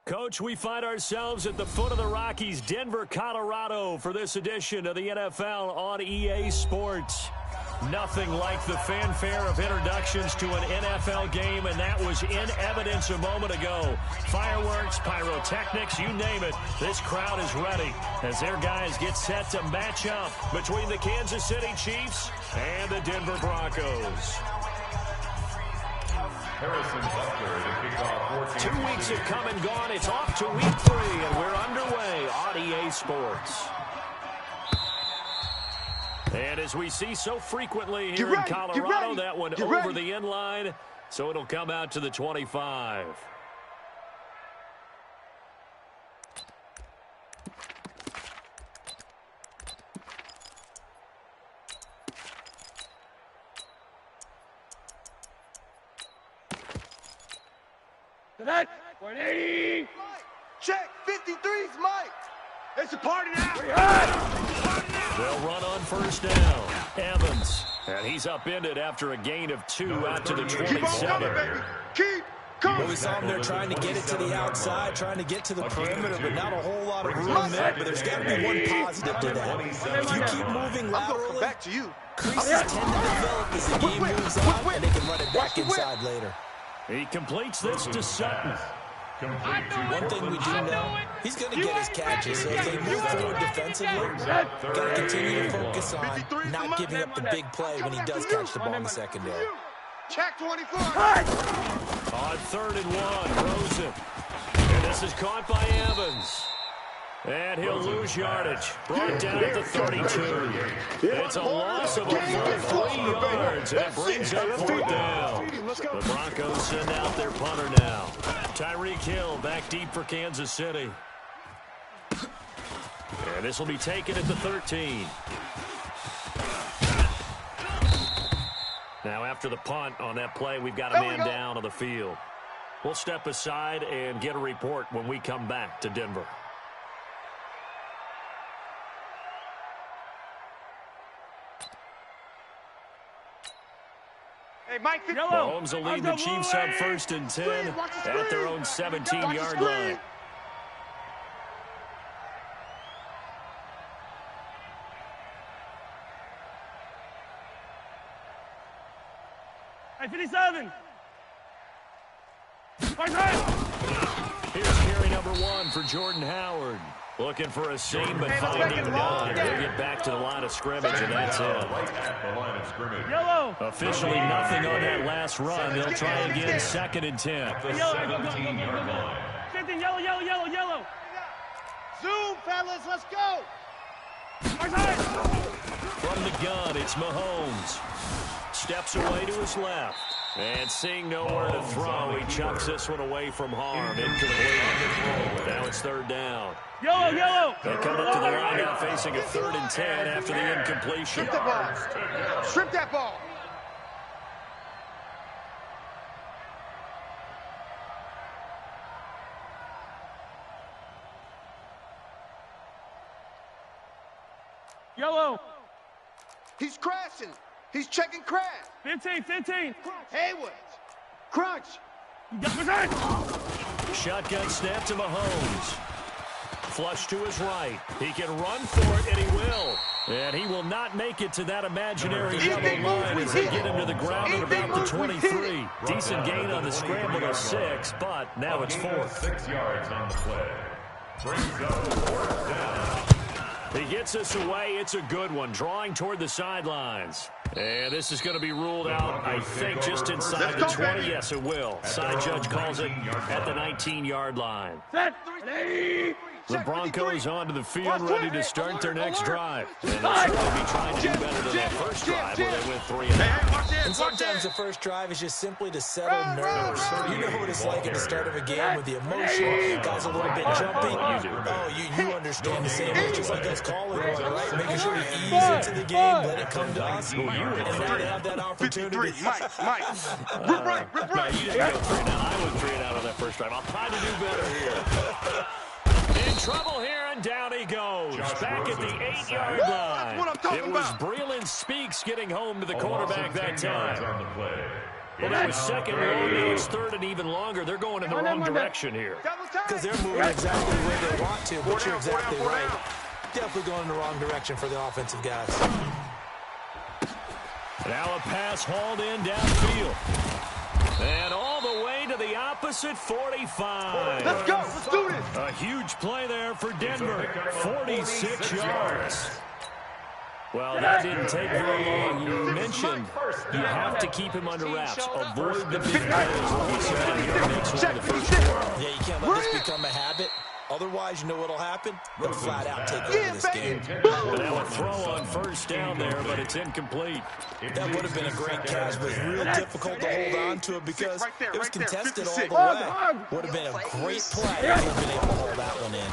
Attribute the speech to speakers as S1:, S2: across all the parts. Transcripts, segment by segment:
S1: Coach, we find ourselves at the foot of the Rockies, Denver, Colorado, for this edition of the NFL on EA Sports. Nothing like the fanfare of introductions to an NFL game, and that was in evidence a moment ago. Fireworks, pyrotechnics, you name it. This crowd is ready as their guys get set to match up between the Kansas City Chiefs and the Denver Broncos. 2 weeks have come and gone. It's off to week 3, and we're underway on EA Sports. And as we see so frequently here in Colorado, that one over the end line, so it'll come out to the 25.
S2: That 180.
S3: Check 53's Mike. It's a party now.
S1: They'll run on first down. Evans, and he's upended after a gain of 2 out to the 27.
S3: Keep on coming, baby. Keep coming.
S4: Well, we saw him there trying to get it to the outside, trying to get to the perimeter, but not a whole lot of room there. But there's got to be one positive to that. If you keep moving laterally,
S3: back to you.
S4: Creases tend to develop as the game moves on, and they can run it back inside later.
S1: He completes this to Sutton.
S4: One thing we do know, he's going to get his catches, so as they move forward defensively, got to continue to focus on not giving up the big play when he does catch the ball in the secondary.
S3: Check 24.
S1: On 3rd and 1, Rosen. And this is caught by Evans. And he'll lose yardage. Brought down at the 32. It's a loss of a full 3 yards, and it brings up 4th down. The Broncos send out their punter now. Tyreek Hill back deep for Kansas City. And this will be taken at the 13. Now after the punt on that play, we've got a man down on the field. We'll step aside and get a report when we come back to Denver.
S3: Hey, Mike,
S1: Mahomes will lead the Chiefs on 1st and 10 at their own 17-yard line.
S2: Hey, 57.
S1: Here's carry number 1 for Jordan Howard. Looking for a seam, but finding none. They'll get back to the line of scrimmage, and that's it.
S2: Yellow.
S1: Officially nothing on that last run. They'll try again 2nd and 10.
S2: 15, yellow.
S3: Zoom, fellas, let's go.
S1: From the gun, it's Mahomes. Steps away to his left. And seeing nowhere to throw, he chucks this one away from harm. Incomplete. Now it's 3rd down.
S2: Yellow.
S1: They come up to the line now facing a 3rd and 10 after the incompletion.
S3: Strip that ball. Strip that ball.
S2: Yellow.
S3: He's crashing. He's checking crash.
S2: 15.
S3: Haywood. Crunch.
S1: Shotgun snap to Mahomes. Flush to his right. He can run for it, and he will. And he will not make it to that imaginary yellow line as they get him to the ground at about the 23. Decent gain on the scramble of 6, but now it's 4th.
S5: 6 yards on the play. Brings up 4th down.
S1: He gets us away. It's a good one, drawing toward the sidelines. And this is going to be ruled out, I think, just inside the 20. Yes, it will. Side judge calls it at the 19-yard line. The Broncos onto the field, ready to start their next drive. And they'll certainly be trying to do better than that first drive where they went 3 and out.
S4: And sometimes the first drive is just simply to settle nerves. You know what it's like at the start of a game with the emotion, guys a little bit jumpy. Oh, you understand the same way, just like us calling one, right? Making sure we ease into the game, let it come to us, and now they have that opportunity.
S3: Mike. Rip right.
S1: No, you didn't go 3 and out. I went 3 and out on that first drive. I'll try to do better here. In trouble here, and down he goes. Back at the 8-yard line.
S3: That's what I'm talking
S1: it was
S3: about.
S1: Breeland Speaks getting home to the quarterback that time. Well, that was second long. Now it's third and even longer. They're going in the wrong direction here.
S4: Because they're moving exactly the way they want to, but you're exactly right. Definitely going in the wrong direction for the offensive guys.
S1: Now a pass hauled in downfield. And all the way to the opposite 45.
S3: Let's go. Let's do this.
S1: A huge play there for Denver. 46 yards. Well, that didn't take very long. You mentioned you have to keep him under wraps. Avoid the big plays.
S4: Yeah, you can't let this become a habit. Otherwise, you know what'll happen? They'll flat out take over this game.
S1: Now a throw on first down there, but it's incomplete.
S4: That would have been a great catch, but it's real difficult to hold on to it because it was contested all the way. Would have been a great play if he had been able to hold that one in.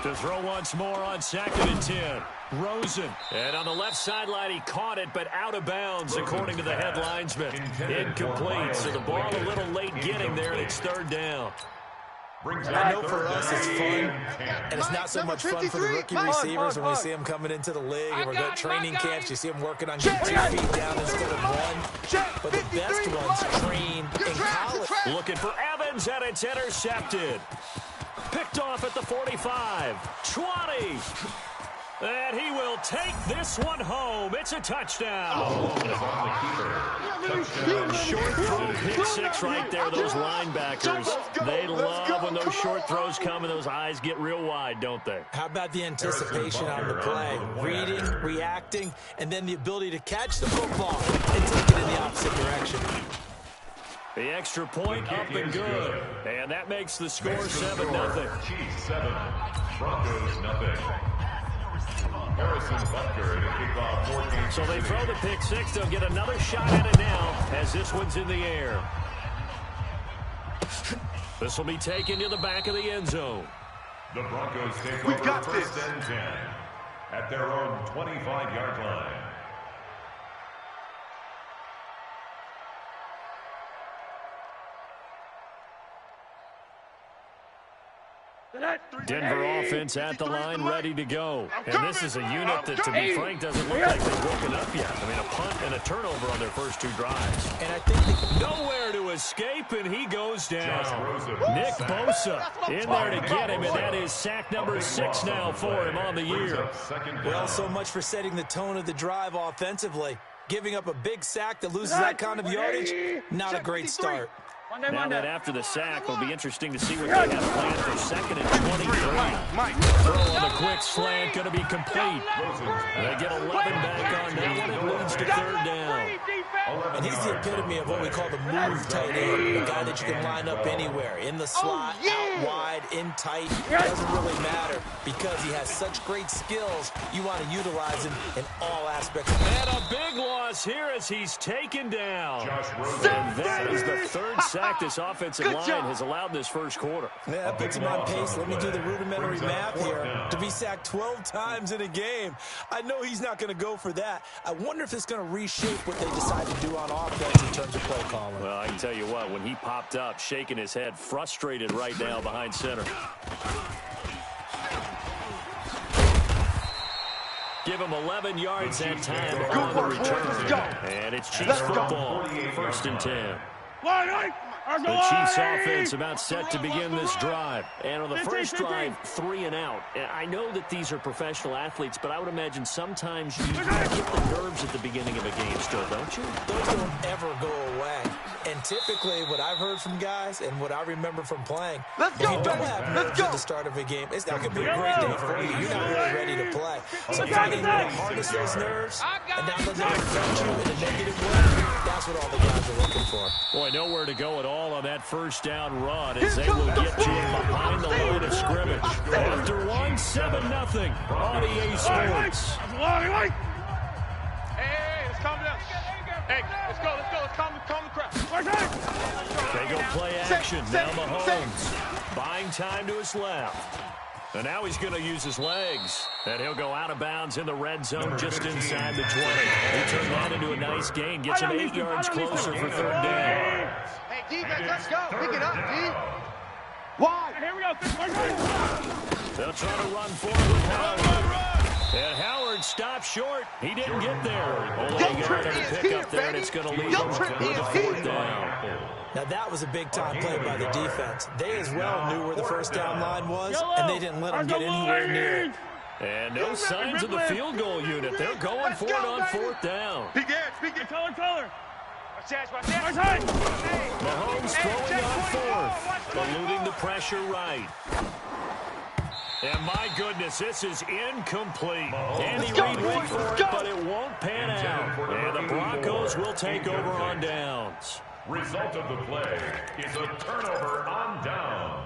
S1: To throw once more on 2nd and 10. Rosen. And on the left sideline, he caught it, but out of bounds, according to the head linesman. Incomplete, so the ball a little late getting there, and it's 3rd down.
S4: I know for us it's fun, and it's not so much fun for the rookie receivers when we see them coming into the league and we're at training camps. You see them working on getting 2 feet down instead of 1. But the best ones train in college.
S1: Looking for Evans, and it's intercepted. Picked off at the 45. 20. And he will take this one home. It's a touchdown. Short throw, pick 6 right there. Those linebackers, they love when those short throws come and those eyes get real wide, don't they?
S4: How about the anticipation on the play? Reading, reacting, and then the ability to catch the football and take it in the opposite direction.
S1: The extra point up and good. And that makes the score 7-0.
S5: Chiefs 7, Broncos nothing. Harrison Butker in a kickoff 14.
S1: So they throw the pick 6. They'll get another shot at it now as this one's in the air. This will be taken to the back of the end zone.
S5: The Broncos take over 1st and 10 at their own 25-yard line.
S1: Denver offense at the line, ready to go. And this is a unit that, to be frank, doesn't look like they've woken up yet. I mean, a punt and a turnover on their first 2 drives.
S4: And I think
S1: nowhere to escape, and he goes down. Nick Bosa in there to get him, and that is sack number 6 now for him on the year.
S4: Well, so much for setting the tone of the drive offensively. Giving up a big sack that loses that kind of yardage, not a great start.
S1: Now that after the sack, it'll be interesting to see what they have planned for 2nd and 23. Throw on the quick slant, going to be complete. They get 11 back on that one. It leads to 3rd down.
S4: And he's the epitome of what we call the move tight end, the guy that you can line up anywhere, in the slot, out wide, in tight. It doesn't really matter because he has such great skills. You want to utilize him in all aspects.
S1: And a big loss here as he's taken down. And that is the 3rd sack this offensive line has allowed this first quarter.
S4: Yeah, that puts him on pace. Let me do the rudimentary math here. To be sacked 12 times in a game, I know he's not going to go for that. I wonder if it's going to reshape what they decide to do on offense in terms of play calling.
S1: Well, I can tell you what, when he popped up, shaking his head, frustrated right now behind center. Give him 11 yards that time on the return. And it's Chiefs football, 1st and 10. The Chiefs offense about set to begin this drive. And on the first drive, 3 and out. I know that these are professional athletes, but I would imagine sometimes you get the nerves at the beginning of a game still, don't you?
S4: Those don't ever go away. And typically, what I've heard from guys and what I remember from playing, if you don't have nerves at the start of a game, it's not going to be a great day for you. You're not really ready to play. So finding a way to harness those nerves and not let them affect you in a negative way, that's what all the guys are looking for.
S1: Boy, nowhere to go at all on that first down run as they will get you behind the line of scrimmage. After 1, 7-0 on EA Sports.
S2: Hey, let's calm down. Hey, let's go. Let's calm the crowd.
S1: They go play action. Now Mahomes buying time to his left. And now he's going to use his legs. And he'll go out of bounds in the red zone just inside the 20. He turned that into a nice gain. Gets him 8 yards closer for 3rd down.
S3: Hey, defense, let's go. Pick it up, D. Wide.
S2: Here we go.
S1: They'll try to run forward. And Howard stopped short. He didn't get there. Only a yard on the pickup there, and it's going to lead him to the fourth down.
S4: Now, that was a big-time play by the defense. They as well knew where the first down line was, and they didn't let them get anywhere near it.
S1: And no signs of the field goal unit. They're going for it on fourth down.
S2: Color.
S1: Mahomes throwing on fourth, eluding the pressure right. And my goodness, this is incomplete. Andy Reid went for it, but it won't pan out. And the Broncos will take over on downs.
S5: Result of the play is a turnover on downs.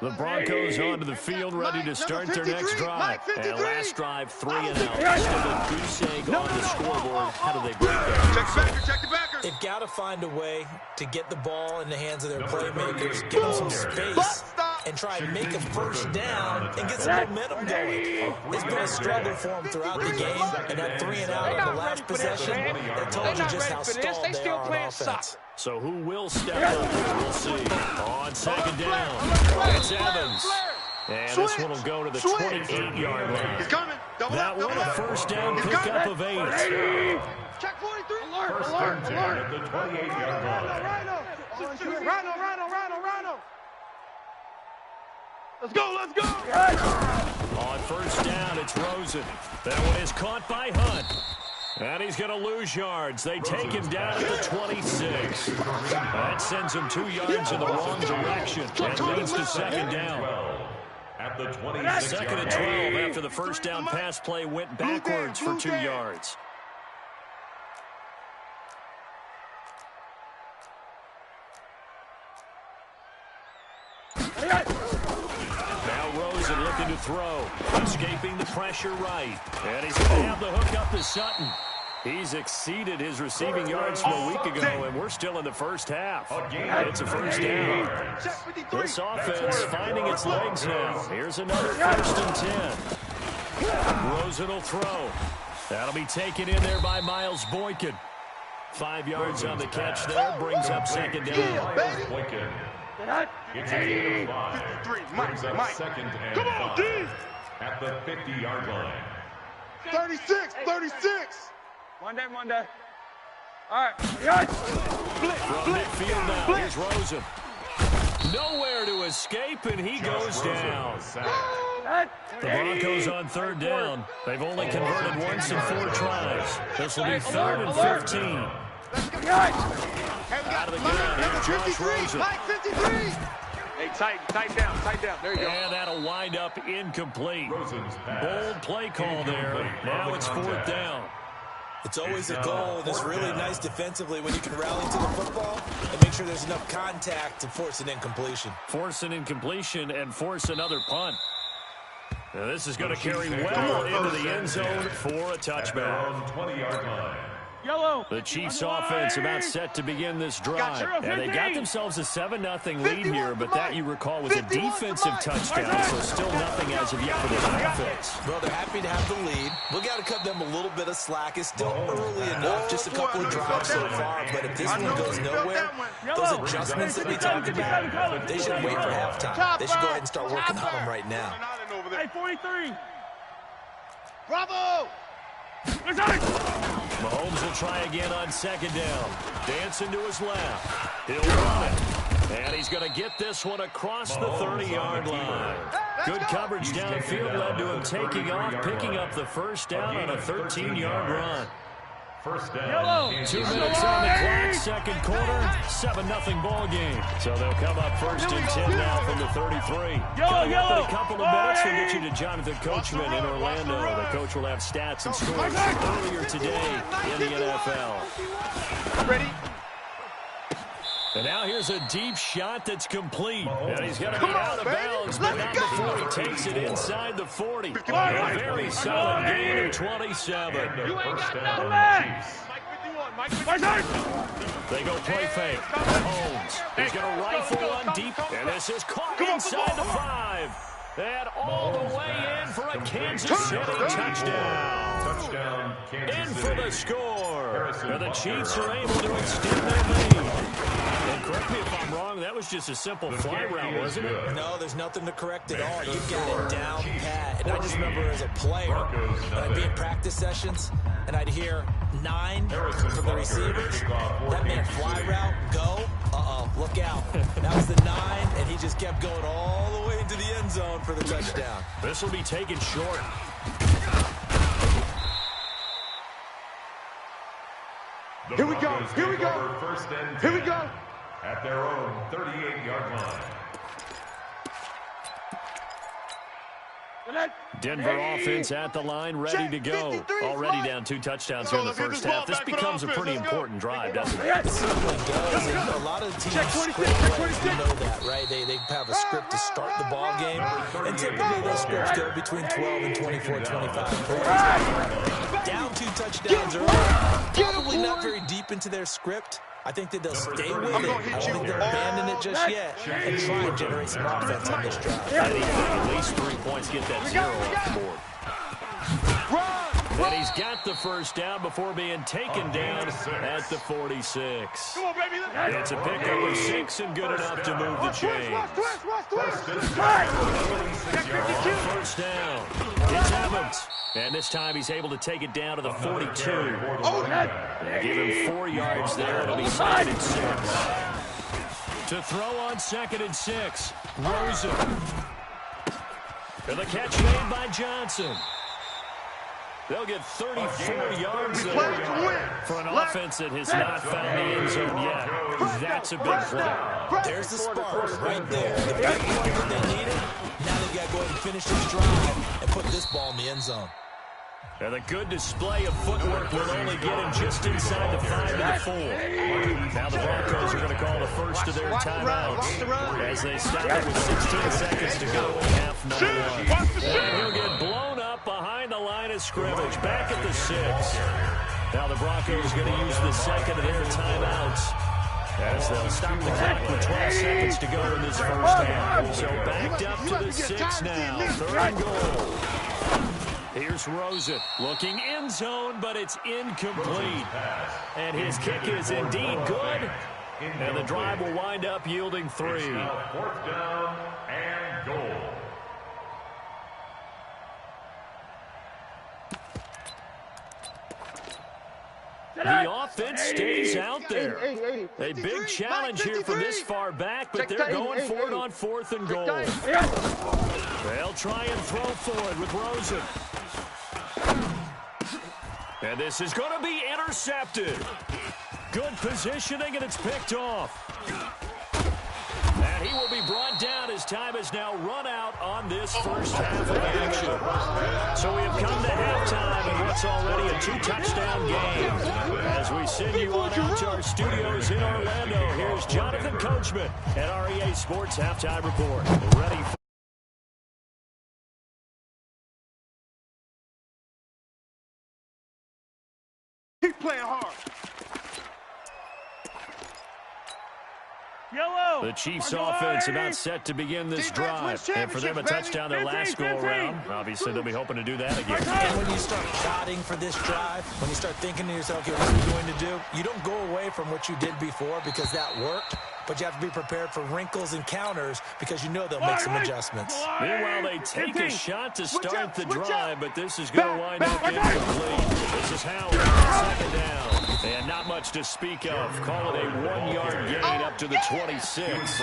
S1: The Broncos onto the field, ready to start their next drive. And last drive, 3 and out. Still a goose egg on the scoreboard. How do they break that?
S3: Check the backer.
S4: They've got to find a way to get the ball in the hands of their playmakers, give them some space, and try and make a first down and get some momentum going. It's been a struggle for them throughout the game, and that 3 and out on the last possession, that told you just how stalled they are on offense.
S1: So who will step up? We'll see. On second down, it's Evans. And this one will go to the 28-yard line.
S3: He's coming.
S1: That one a first down pickup of 8.
S3: Check 43.
S5: First and 10 at the 28-yard line.
S3: Rhino. Let's go.
S1: On first down, it's Rosen. That one is caught by Hunt. And he's going to lose yards. They take him down at the 26. That sends him 2 yards in the wrong direction. And leads to second down.
S5: At the 26
S1: Second and 12 after the first down pass play went backwards for 2 yards. Now Rosen looking to throw. Escaping the pressure right. And he's going to have the hook up to Sutton. He's exceeded his receiving yards from a week ago, and we're still in the first half. It's a first down. This offense finding its legs now. Here's another first and 10. Rosen will throw. That'll be taken in there by Miles Boykin. 5 yards on the catch there, brings up second down.
S5: Boykin. It's a gain of 5. Brings up second and 5 at the 50-yard line.
S3: 36.
S2: One day. All right.
S1: From midfield now, here's Rosen. Nowhere to escape, and he goes down. The Broncos on third down. They've only converted once in 4 tries. This will be 3rd and 15. Out of the gun, here's Josh Rosen.
S2: Hey, tight down. There you go.
S1: And that'll wind up incomplete. Bold play call there. Now it's 4th down.
S4: It's always a goal, and it's really nice defensively when you can rally to the football and make sure there's enough contact to force an incompletion.
S1: Force an incompletion and force another punt. Now this is going to carry well into the end zone for a touchback.
S5: 20-yard line.
S2: Yellow.
S1: The Chiefs offense about set to begin this drive. And they got themselves a 7-0 lead here, but that, you recall, was a defensive touchdown, so still nothing as of yet for this offense.
S4: Well, they're happy to have the lead. We got to cut them a little bit of slack. It's still early enough, just a couple of drives so far, but if this one goes nowhere, those adjustments that we talked about, they should wait for halftime. They should go ahead and start working on them right now.
S2: Hey, 43.
S3: Bravo!
S1: Mahomes will try again on second down. Dancing to his left. He'll run it. And he's going to get this one across the 30-yard line. Good coverage downfield led to him taking off, picking up the first down on a 13-yard run.
S5: First down.
S1: 2 minutes on the clock, second quarter, 7-0 ball game. So they'll come up first and 10 now from the 33. Coming up in a couple of minutes, we'll get you to Jonathan Coachman in Orlando. The coach will have stats and scores earlier today in the NFL.
S3: Ready?
S1: And now here's a deep shot that's complete. And he's going to be out of bounds, but not before he takes it inside the 40. A very solid gain of 27.
S2: You ain't got no man. Mike 51.
S1: They go play fake. Mahomes. He's going to rifle one deep. And this is caught inside the 5. And all the way in for a Kansas City touchdown.
S5: Touchdown,
S1: in for the score. And the Chiefs are able to extend their lead. And correct me if I'm wrong, that was just a simple fly route, wasn't it?
S4: No, there's nothing to correct at all. You got it down pat. And I just remember as a player, when I'd be in practice sessions, and I'd hear 9 from the receivers. That meant fly route, go. Look out. That was the 9, and he just kept going all the way into the end zone for the touchdown.
S1: This will be taken short.
S3: Here we go. Here we go. Here we go.
S5: At their own 38-yard line.
S1: Denver offense at the line, ready to go. Already down 2 touchdowns here in the first half. This becomes a pretty important drive, doesn't it?
S4: It certainly does. And a lot of the teams script plays, you know that, right? They have a script to start the ball game, and typically those scripts go between 12 and 24, 25 plays. Down 2 touchdowns early, probably not very deep into their script. I think that they'll stay with it. I don't think they'll abandon it just yet and try and generate some offense on this drive.
S1: I think at least 3 points, get that 0 off the board. And he's got the first down before being taken down at the 46.
S2: Come on, baby.
S1: It's a pickup of 6 and good enough to move the chains. First down. It's Evans. And this time he's able to take it down to the 42. Give him 4 yards there. It'll be 2nd and 6. To throw on 2nd and 6. Rosen. And the catch made by Johnson. They'll get 34 yards there for an offense that has not found the end zone yet. That's a big play.
S4: There's the spark right there. The big play that they needed. Now they've got to go ahead and finish this drive and put this ball in the end zone.
S1: And a good display of footwork will only get him just inside the 5 to the 4. Now the Broncos are going to call the first of their timeouts as they stop it with 16 seconds to go in half number 1. And he'll get blown up behind the line of scrimmage, back at the 6. Now the Broncos are going to use the second of their timeouts as they'll stop the clock with 12 seconds to go in this first half. So backed up to the 6 now, 3rd and goal. Here's Rosen looking end zone, but it's incomplete. And his kick is indeed good. And the drive will wind up yielding 3.
S5: 4th down and goal.
S1: The offense stays out there. A big challenge here from this far back, but they're going for it on 4th and goal. They'll try and throw for it with Rosen. And this is going to be intercepted. Good positioning, and it's picked off. And he will be brought down as time has now run out on this first half of action. So we have come to halftime in what's already a 2-touchdown game. As we send you on out to our studios in Orlando, here's Jonathan Coachman at our EA Sports Halftime Report. Ready for
S3: Keep playing hard.
S2: Yellow.
S1: the Chiefs offense about set to begin this drive. And for them, a touchdown their last go-around. Obviously, they'll be hoping to do that again.
S4: And when you start plotting for this drive, when you start thinking to yourself, okay, what are we going to do? You don't go away from what you did before because that worked. But you have to be prepared for wrinkles and counters because you know they'll make some adjustments.
S1: Meanwhile, they take a shot to start the drive, but this is going to wind up incomplete. This is Howard, 2nd down. And not much to speak of. Call it a 1-yard gain up to the 26.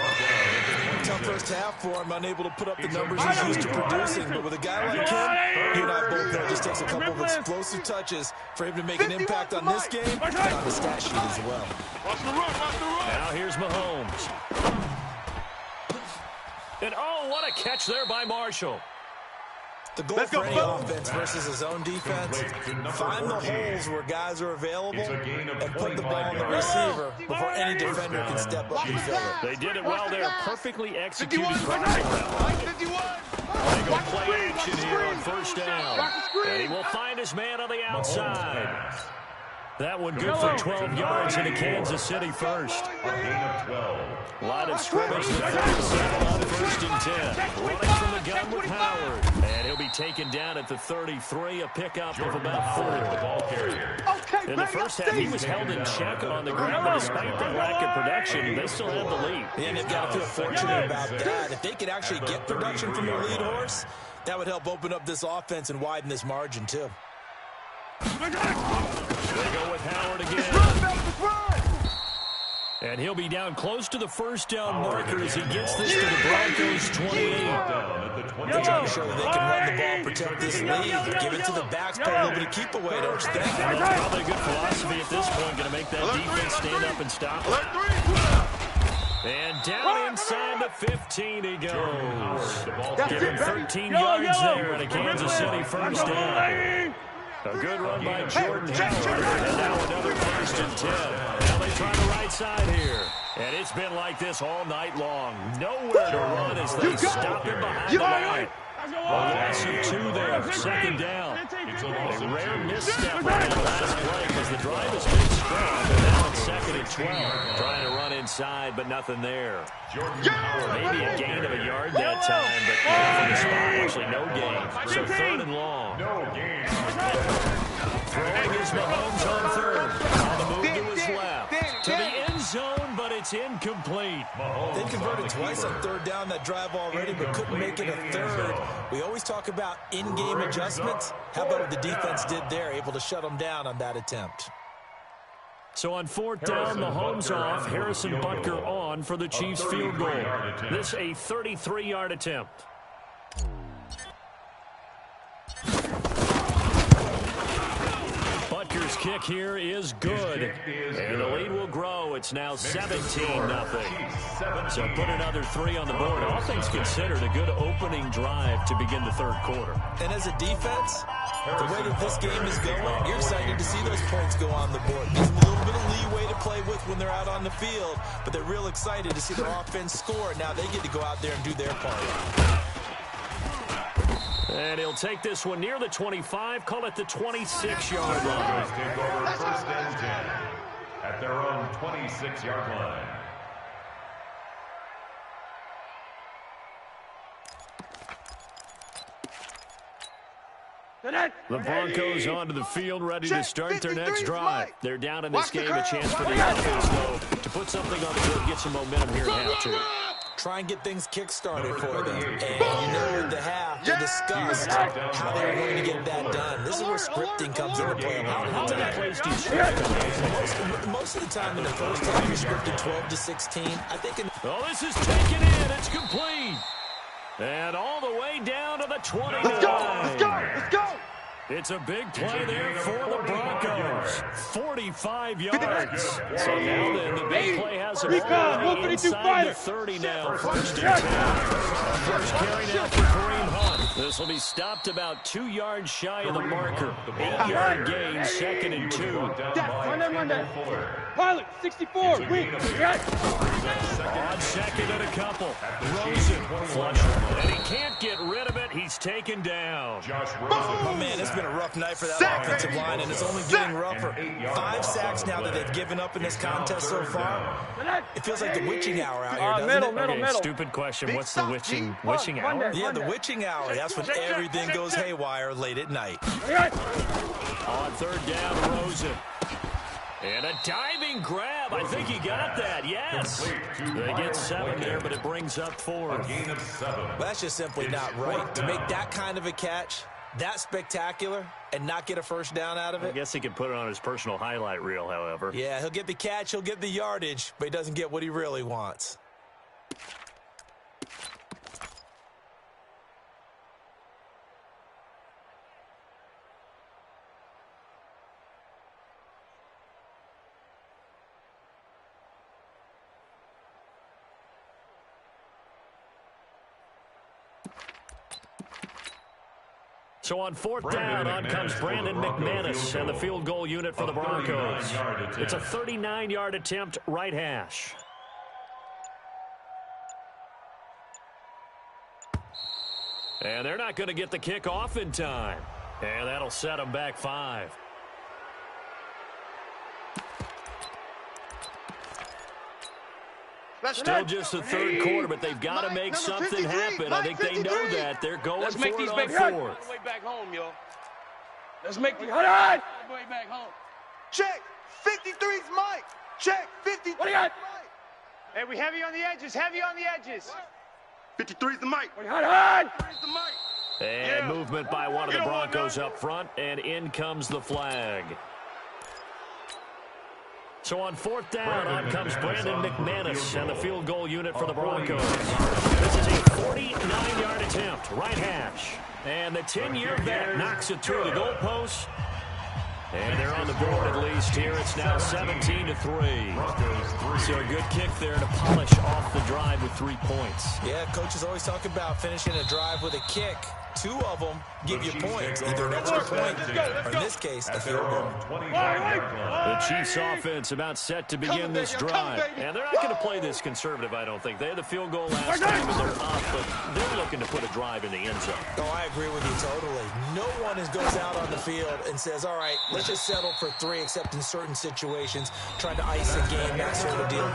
S4: Tough first half for him, unable to put up the numbers he's used to producing. But with a guy like him, he and I both know it just takes a couple of explosive touches for him to make an impact on this game and on the stat sheet as well.
S1: Now here's Mahomes. And oh, what a catch there by Marshall.
S4: The goal for any offense versus his own defense, find the holes where guys are available and put the ball on the receiver before any defender can step up and fill it.
S1: They did it well there. Perfectly executed crossing route. They go play action here on first down. And he will find his man on the outside. That one good for 12 yards into Kansas City first.
S5: A gain of 12.
S1: Line of scrimmage to 37 on 1st and 10. Running from the gun with Howard. And he'll be taken down at the 33, a pickup of about 4. In the first half, he was held in check on the ground, but despite the lack of production, they still had the lead.
S4: And they've got to feel fortunate about that. If they could actually get production from their lead horse, that would help open up this offense and widen this margin, too.
S1: They go with Howard again. And he'll be down close to the first down marker as he gets this to the Broncos 28.
S4: They're trying to show that they can run the ball and protect this lead. Give it to the backs, play a little bit of keep away, don't you think?
S1: Probably a good philosophy at this point, going to make that defense stand up and stop it. And down inside the 15 he goes. Give him 13 yards there at a Kansas City first down. A good run by Jordan Howard, and now another 1st and 10. Now they try the right side here. And it's been like this all night long. Nowhere to run as they stop him behind the line. A loss of 2 there, 2nd down. A rare misstep on that last play because the drive has been strong. They're now at 2nd and 12. Trying to run inside, but nothing there. Maybe a gain of a yard that time, but from the spot, actually no gain. So 3rd and long. Throwing is Mahomes on 3rd. On the move to his left. To the end zone, but it's incomplete.
S4: They converted twice on 3rd down that drive already, but couldn't make it a 3rd. We always talk about in-game adjustments. How about what the defense did there, able to shut them down on that attempt?
S1: So on 4th down, Mahomes off, Harrison Butker on for the Chiefs field goal. This a 33-yard attempt. Butker's kick here is good. And the lead will grow. It's now 17-0. So put another 3 on the board. All things considered, a good opening drive to begin the 3rd quarter.
S4: And as a defense, the way that this game is going, you're excited to see those points go on the board. Gives them a little bit of leeway to play with when they're out on the field, but they're real excited to see their offense score. Now they get to go out there and do their part.
S1: And he'll take this one near the 25, call it the 26-yard line.
S5: Take over 1st and 10 at their own 26-yard line.
S1: The Broncos onto the field, ready to start their next drive. They're down in this game, a chance for the offense, though, to put something on the board, get some momentum here in half 2.
S4: Try and get things kick-started for them. And you know at the half, they discussed how they were going to get that done. This is where scripting comes into play a lot of the time. Most of the time in the first half, you're scripted 12 to 16. I think
S1: oh, this is taken in. It's complete. And all the way down to the 29.
S3: Let's go! Let's go! Let's go!
S1: It's a big play there for the Broncos. 45 yards. So now then, the big play has a ball inside the 30 now. 1st and 10. First carry now for Kareem Hunt. This will be stopped about 2 yards shy of the marker. 8-yard gain, 2nd and 2.
S2: Run that. Pilot, 64. On
S1: 2nd and a couple. Rosen flush. And he can't get rid of it. He's taken down.
S4: Oh, man, it's been a rough night for that offensive line, and it's only getting rougher. 5 sacks now that they've given up in this contest so far. It feels like the witching hour out here, doesn't it?
S1: Okay, stupid question. What's the witching hour?
S4: Yeah, the witching hour. That's when everything goes haywire late at night.
S1: On 3rd down, Rosen. And a diving grab. I think he got that. Yes. They get 7 there, but it brings up 4.
S5: A gain of 7.
S4: Well, that's just simply not right. To make that kind of a catch, that spectacular, and not get a first down out of it.
S1: I guess he could put it on his personal highlight reel, however.
S4: Yeah, he'll get the catch, he'll get the yardage, but he doesn't get what he really wants.
S1: So on 4th down, on comes Brandon McManus and the field goal unit for the Broncos. It's a 39-yard attempt, right hash. And they're not going to get the kick off in time. And that'll set them back 5. Still just the 3rd quarter, but they've got to make something happen. I think they know that. They're going for it on 4th.
S2: Way back home, yo. Let's make the way back home.
S3: Check. 53's Mike. Check. 53's
S2: What do you got?
S3: Mike.
S2: Hey, we heavy on the edges, heavy on the edges.
S3: 53's the Mike.
S2: What do you got?
S3: 53's the Mike.
S1: And movement by one of the Broncos up front, and in comes the flag. So on 4th down, on comes Brandon McManus and the field goal unit for the Broncos. This is a 49-yard attempt, right hash. And the 10-year vet knocks it through the goalpost. And they're on the board at least here. It's now 17-3. So a good kick there to polish off the drive with 3 points.
S4: Yeah, coaches always talk about finishing a drive with a kick. 2 of them give you points, either an extra point or, in this case, a field goal.
S1: The Chiefs offense about set to begin this drive. And they're not going to play this conservative, I don't think. They had the field goal last time and they're up, but they're looking to put a drive in the end zone.
S4: Oh, I agree with you totally. No one goes out on the field and says, all right, let's just settle for 3, except in certain situations, trying to ice a game, that sort of deal.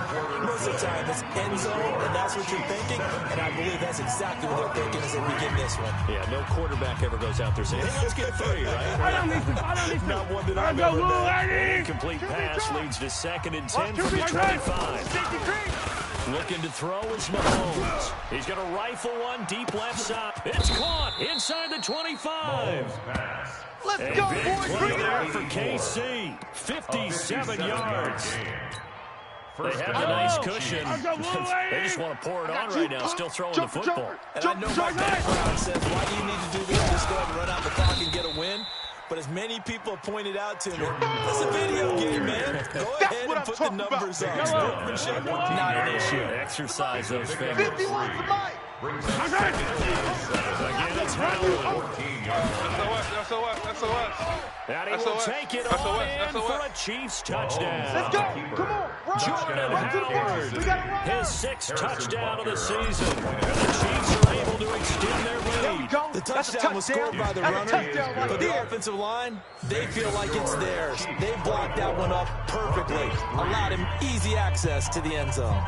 S4: Most of the time, it's end zone, and that's what you're thinking, and I believe that's exactly what they're thinking as they begin this one.
S1: Yeah, no quarterback ever goes out there saying, hey, let's get 3, right? Not one that I've ever done. An incomplete pass leads to 2nd and 10 from the 25. Looking to throw is Mahomes. He's going to rifle one deep left side. It's caught inside the 25.
S3: Let's
S1: And
S3: go,
S1: big
S3: boys.
S1: play
S3: Bring it
S1: there
S3: up.
S1: for KC. 57 yards. They have the nice cushion. They just want to pour it on right now, still throwing the football.
S4: And I know my background says, why do you need to do this? Just go ahead and run out the clock and get a win. But as many people pointed out to me, it's a video game, man. Go ahead and put the numbers up. Sportsmanship, not an issue.
S1: Exercise those fingers.
S3: 51's the Mike.
S1: Again, it's Howard.
S2: That's a what?
S1: And he will take it on in for a Chiefs touchdown.
S3: Let's go. Come on. Run.
S1: Jordan
S3: Run to the
S1: Howard,
S3: ball. We got to run.
S1: his 6th touchdown of the season. And the Chiefs are able to extend their lead.
S4: The touchdown was scored by the runner, but the offensive line, they feel like it's theirs. They blocked that one up perfectly, allowed him easy access to the end zone.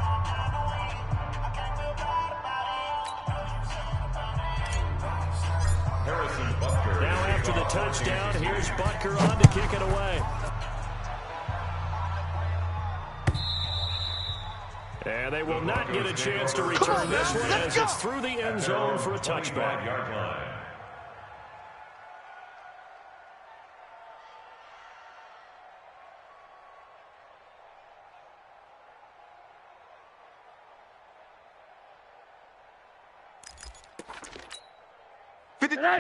S1: Now after the touchdown, here's Butker on to kick it away. And they will not get a chance to return this one as it's through the end zone for a touchback.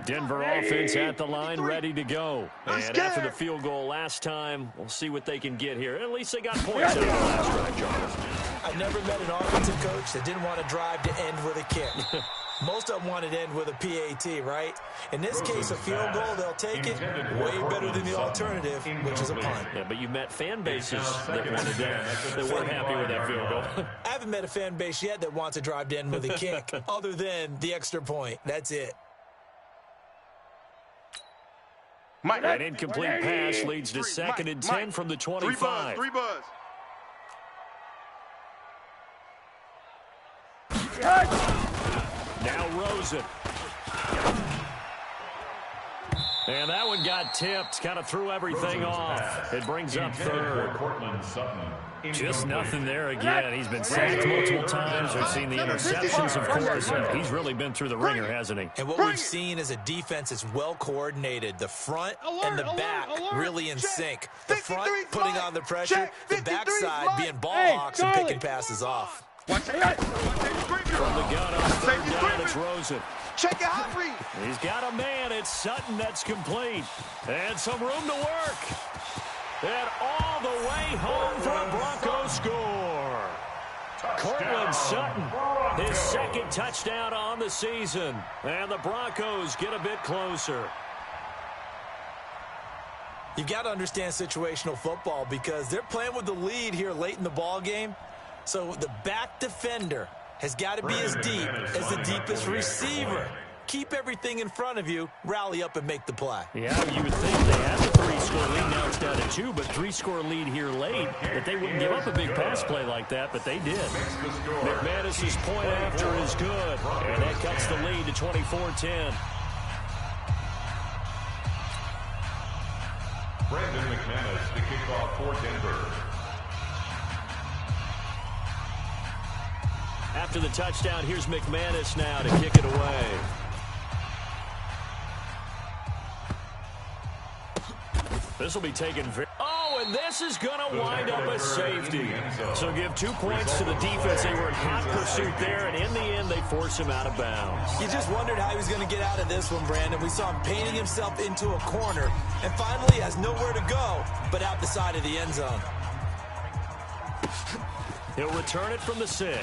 S1: Denver offense at the line, ready to go. And after the field goal last time, we'll see what they can get here. At least they got points out of the last drive, John.
S4: I've never met an offensive coach that didn't want to drive to end with a kick. Most of them wanted to end with a PAT, right? In this case, a field goal, they'll take it way better than the alternative, which is a punt.
S1: Yeah, but you met fan bases that wanted that weren't happy with that field goal.
S4: I haven't met a fan base yet that wants to drive to end with a kick, other than the extra point. That's it.
S1: An incomplete pass leads to 2nd and 10 from the 25.
S3: 3 buzz.
S1: Now Rosen. And that one got tipped, kind of threw everything off. It brings up 3rd. Just nothing there again. He's been sacked multiple times. We've seen the interceptions, of course. He's really been through the ringer, hasn't he?
S4: And what we've seen is a defense that's well coordinated. The front and the back really in sync. The front putting on the pressure, the backside being ball hawks and picking passes off.
S1: From the gun on 3rd down, it's Rosen.
S3: Check it out, Reed.
S1: He's got a man. It's Sutton that's complete. And some room to work. And all the way home for a Broncos score. Cortland Sutton, his 2nd touchdown on the season. And the Broncos get a bit closer.
S4: You've got to understand situational football because they're playing with the lead here late in the ball game. So the back defender has got to be as deep as the deepest receiver. Keep everything in front of you, rally up and make the play.
S1: Yeah, you would think they had the 3-score lead. Now it's down to 2, but 3-score lead here late. That they wouldn't give up a big pass play like that, but they did. McManus's point after is good, and that cuts the lead to 24-10.
S5: Brandon McManus to kick off for Denver.
S1: After the touchdown, here's McManus now to kick it away. This will be taken very... Oh, and this is going to wind up a safety. So give 2 points to the defense. They were in hot pursuit there, and in the end, they force him out of bounds.
S4: You just wondered how he was going to get out of this one, Brandon. We saw him painting himself into a corner, and finally has nowhere to go but out the side of the end zone.
S1: He'll return it from the 6.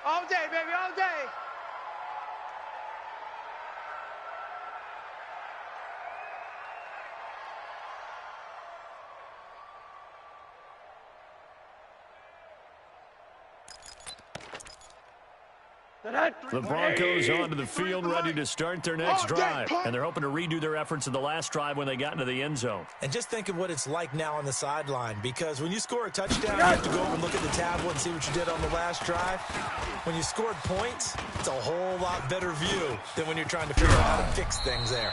S3: All day, baby, all day.
S1: The Broncos onto the field, ready to start their next drive. And they're hoping to redo their efforts in the last drive when they got into the end zone.
S4: And just think of what it's like now on the sideline, because when you score a touchdown, you have to go over and look at the tablet and see what you did on the last drive. When you scored points, it's a whole lot better view than when you're trying to figure out how to fix things there.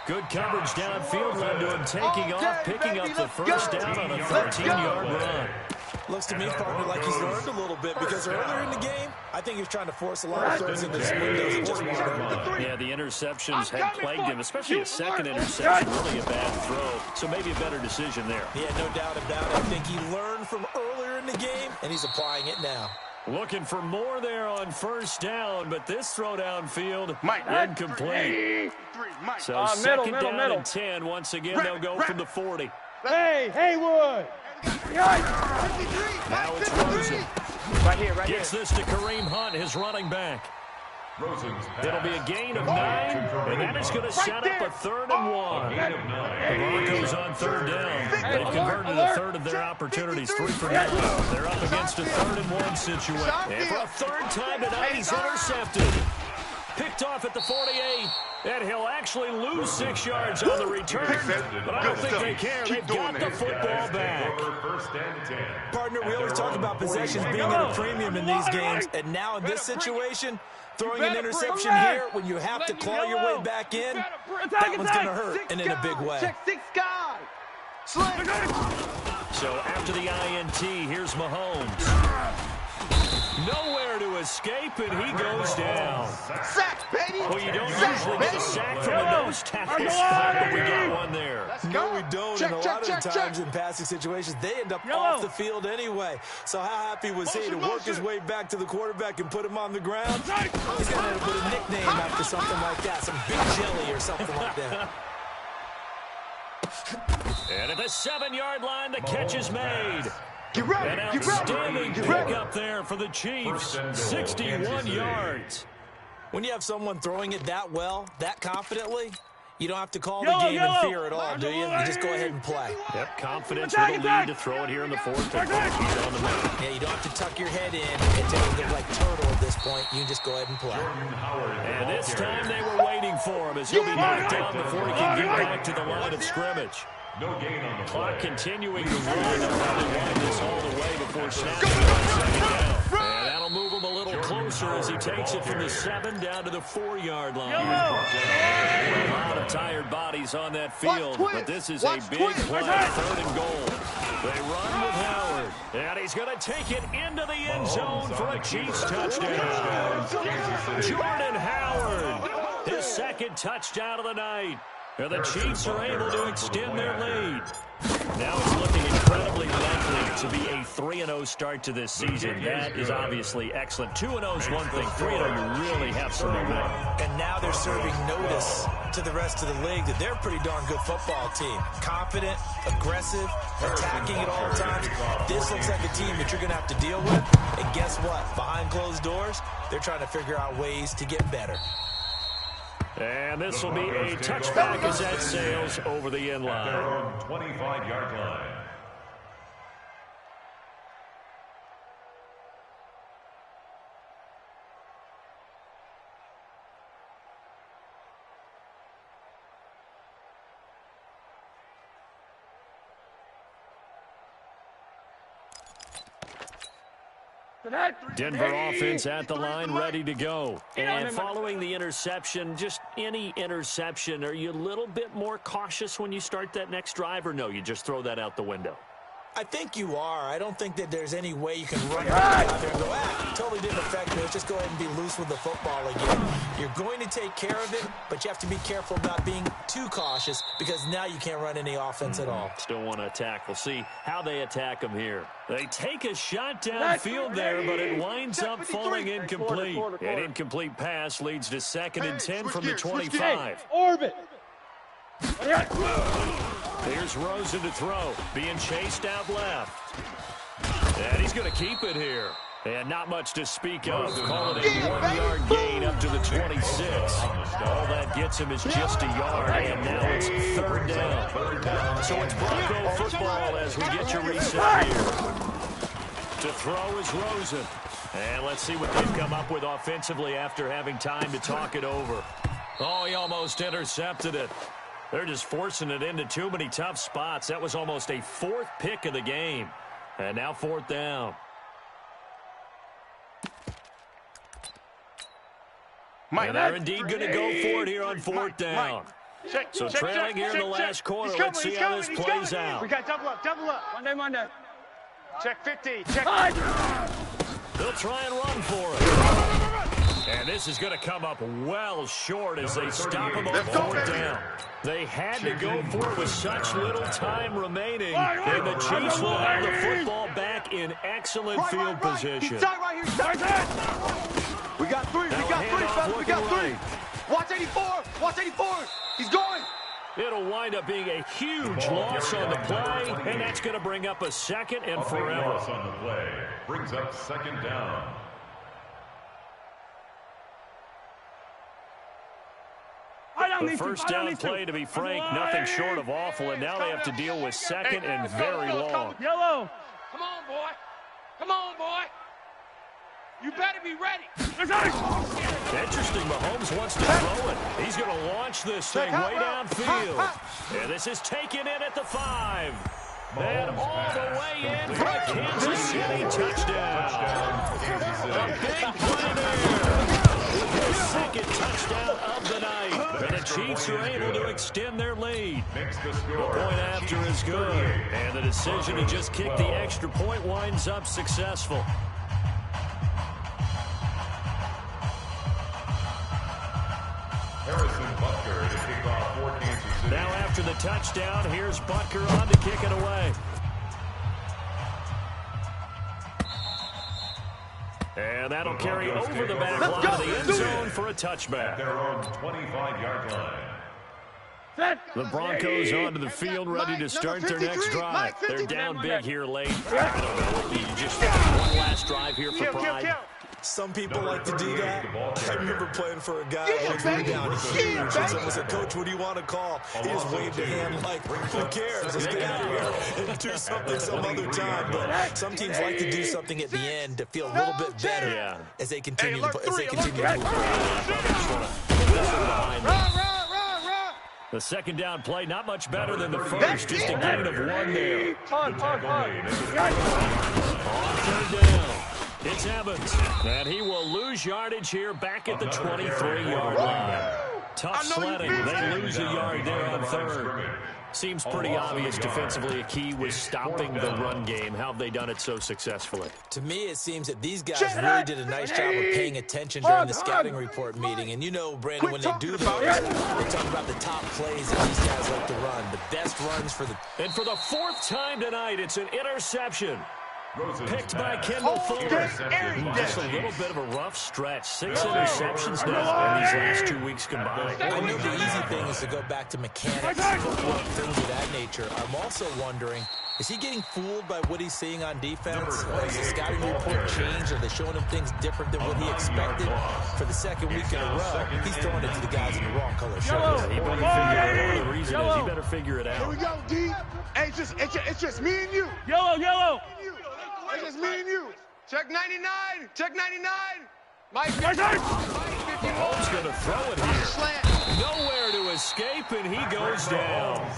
S1: Good coverage downfield led to him taking off, picking up the first down on a 13-yard run.
S4: Looks to me, partner, like he's learned a little bit, because earlier in the game, I think he was trying to force a lot of throws into his windows and just wasn't open.
S1: Yeah, the interceptions had plagued him, especially a second interception, really a bad throw. So maybe a better decision there.
S4: Yeah, no doubt about it. I think he learned from earlier in the game, and he's applying it now.
S1: Looking for more there on first down, but this throw downfield incomplete. So second down and 10. Once again, they'll go from the 40.
S2: Hey, Haywood!
S1: Now it's Rosen.
S2: Right here.
S1: Gets this to Kareem Hunt, his running back. It'll be a gain of 9, and that is going to set up a 3rd and 1. The Broncos on 3rd down. They've converted a third of their opportunities, 3 for 9. They're up against a 3rd and 1 situation. And for a third time tonight, he's intercepted. Picked off at the 48, and he'll actually lose 6 yards on the return. But I don't think they care. They've got the football back.
S4: Partner, we always talk about possessions being at a premium in these games, and now in this situation, throwing an interception here when you have to claw your way back in, that one's going to hurt, and in a big way.
S3: Check 6 guys.
S1: So after the INT, here's Mahomes. Nowhere to escape, and he goes down.
S3: Sack, baby.
S1: Well, you don't usually get a sack from a nose tackle spot, but we got one there.
S4: No, we don't, and a lot of times in passing situations, they end up off the field anyway. So how happy was he to work his way back to the quarterback and put him on the ground? He's going to have to put a nickname after something like that, some Big Jelly or something like that.
S1: And at the 7-yard line, the catch is made. An
S3: Get
S1: outstanding
S3: ready.
S1: pick up there for the Chiefs. 61 yards.
S4: When you have someone throwing it that well, that confidently, you don't have to call the game in fear at all, do you? You just go ahead and play.
S1: Yep, confidence with a lead to throw it here in the 4th. He's on the move.
S4: Yeah, you don't have to tuck your head in and take it like turtle at this point. You just go ahead and play.
S1: And this time they were waiting for him as he'll be knocked down before he can get back to the line of scrimmage.
S5: No gain on the
S1: Clock continuing to run. They'll probably wind this all the way before snapping on 2nd down. And that'll move him a little closer as he takes it from the 7 down to the 4-yard line. A lot of tired bodies on that field, but this is a big play. 3rd and goal. They run with Howard, and he's going to take it into the end zone for a Chiefs touchdown. Jordan Howard, his 2nd touchdown of the night. And the Chiefs are able to extend their lead. Now it's looking incredibly likely to be a 3-0 start to this season. That is obviously excellent. 2-0 is one thing. 3-0, you really have some momentum.
S4: And now they're serving notice to the rest of the league that they're a pretty darn good football team. Confident, aggressive, attacking at all times. This looks like a team that you're going to have to deal with. And guess what? Behind closed doors, they're trying to figure out ways to get better.
S1: And this will be a touchback as that sails over the end line.
S5: 25-yard line.
S1: Denver offense at the line, ready to go. And following the interception, just any interception, are you a little bit more cautious when you start that next drive, or no, you just throw that out the window?
S4: I think you are. I don't think that there's any way you can run out there and go, totally didn't affect me. Let's just go ahead and be loose with the football again. You're going to take care of it, but you have to be careful about being too cautious because now you can't run any offense at all.
S1: Still want to attack. We'll see how they attack them here. They take a shot downfield there, but it winds up falling incomplete. An incomplete pass leads to 2nd and 10 from the 25.
S2: Orbit.
S1: Here's Rosen to throw, being chased out left. And he's going to keep it here. And not much to speak of. Call it a 1-yard gain up to the 26. All that gets him is just a yard, and now it's 3rd down. So it's Bronco football as we get your reset here. To throw is Rosen. And let's see what they've come up with offensively after having time to talk it over. Oh, he almost intercepted it. They're just forcing it into too many tough spots. That was almost a 4th pick of the game. And now 4th down. And they're indeed going to go for it here on 4th down. So trailing here in the last quarter. Let's see how this plays out.
S2: We got double up. Monday. Check 50. Check.
S1: They'll try and run for it. And this is going to come up well short as they stop him on 4th down. They had to go for it with such little time remaining. And the Chiefs will have the football back in excellent field position.
S3: We got 3. We got 3. Watch 84. He's going.
S1: It'll wind up being a huge loss on the play, and that's going to bring up a 2nd and forever.
S5: Loss on the play brings up 2nd down.
S1: The first down play, to be frank, nothing short of awful, and now they have to deal with 2nd and very long.
S2: Yellow. Come on, boy. You better be ready.
S1: Interesting, Mahomes wants to throw it. He's going to launch this thing way downfield. And this is taken in at the 5. And all the way in for a Kansas City touchdown. A big play there. The 2nd touchdown of the night. And the Chiefs are able to extend their lead. The point after is good. And the decision to just kick the extra point winds up successful. Now after the touchdown, here's Butker on to kick it away. And that'll carry over the back line of the end zone for a touchback.
S5: Their own 25-yard line.
S1: The Broncos onto the field, ready to start their next drive. They're down big here late. I don't know. You just one last drive here for pride.
S4: Some people like to do that. I remember playing for a guy once we were down huge. And someone said, "Coach, what do you want to call?" He just waved a hand like, "Who cares? Let's get out of here and do something some other time." But some teams like to do something at the end to feel a little bit better as they continue to move
S1: The 2nd down play, not much better than the first. Just a gain of 1 there. On 3rd down. It's Evans, and he will lose yardage here back at the 23-yard line. Tough sledding. They lose a yard there on 3rd. Seems pretty obvious defensively a key was stopping the run game. How have they done it so successfusly?
S4: To me, it seems that these guys really did a nice job of paying attention during the scouting report meeting. And you know, Brandon, when they do those, they talk about the top plays that these guys like to run, the best runs for the...
S1: And for the 4th time tonight, it's an interception. Picked by Kendall Fuller. Just a little bit of a rough stretch. 6 interceptions now in these last 2 weeks combined.
S4: I know the easy thing is to go back to mechanics, footwork, things of that nature. I'm also wondering, is he getting fooled by what he's seeing on defense? Has the scouting report changed? Are they showing him things different than what he expected? For the 2nd week in a row, he's throwing it to the guys in the wrong color shirts.
S1: He better figure it out. The reason is he better figure it out.
S3: Here we go, D. Hey, it's just me and you.
S2: Yellow.
S3: It's just me and you. Check 99. Check 99.
S2: Mike.
S1: Mahomes going to throw it here. Nowhere to escape, and he goes down.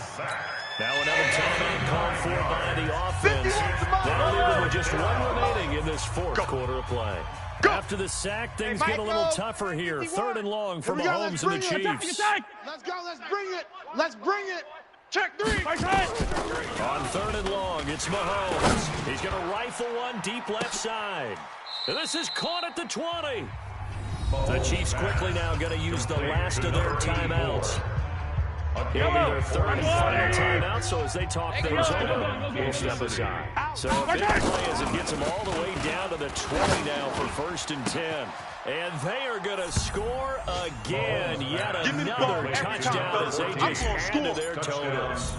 S1: Now another timeout called for by the offense. They'll leave it with just one remaining in this fourth quarter of play. After the sack, things get a little tougher here. 3rd and long for Mahomes and the Chiefs.
S3: Let's go. Let's bring it. Let's bring it.
S2: Check 3.
S1: On 3rd and long, it's Mahomes. He's going to rifle one deep left side. And this is caught at the 20. The Chiefs quickly now going to use the last of their timeouts. It'll be their 3rd and final timeout, so as they talk things over, we'll step aside. So a big play as it gets them all the way down to the 20 now for 1st and 10. And they are going to score again. Yet another touchdown as they just add to their totals.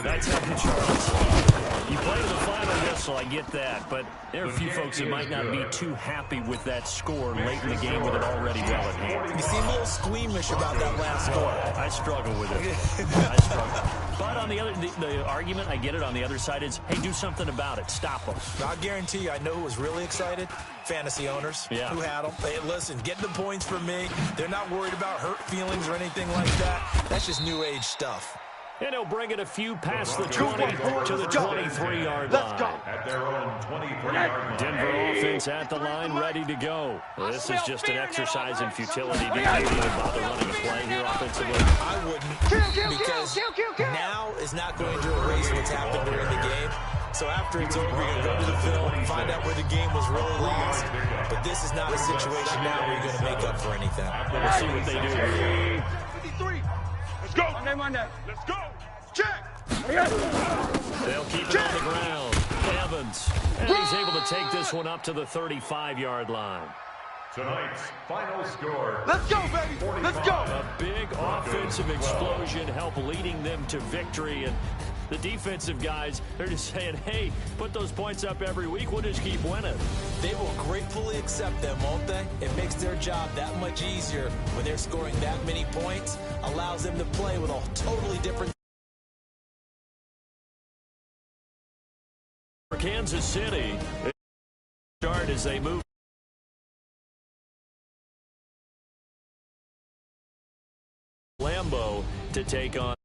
S1: That's how the Chargers. You play to the final whistle, I get that. But there are a few folks that might not be too happy with that score late in the game with it already well at hand.
S4: You seem a little squeamish about that last score.
S1: I struggle with it. I struggle. But on the other, the argument, I get it, on the other side is, hey, do something about it. Stop them.
S4: I guarantee you, I know who was really excited. Fantasy owners who had them. Hey, listen, get the points for me. They're not worried about hurt feelings or anything like that. That's just new age stuff.
S1: And he'll bring it a few past the 20 to the 23-yard line.
S3: Let's go.
S5: At their own 23-yard line.
S1: Denver offense at the line, ready to go. This is just an exercise in futility. Do you even bother running a play here offensively?
S4: I wouldn't, because now is not going to erase what's happened during the game. So after it's over, you're going to go to the film and find out where the game was really lost. But this is not a situation now where you're going to make up for anything.
S1: We'll see what they do.
S3: 53.
S2: Let's go. Monday. Let's go.
S3: Check.
S1: They'll keep it on the ground. Evans. And he's able to take this one up to the 35-yard line.
S5: Tonight's final score.
S3: Let's go, baby. Let's go.
S1: A big offensive explosion help leading them to victory. And the defensive guys, they're just saying, hey, put those points up every week. We'll just keep winning.
S4: They will gratefully accept them, won't they? It makes their job that much easier when they're scoring that many points. Allows them to play with a totally different.
S1: For Kansas City, they start as they move. Lambeau to take on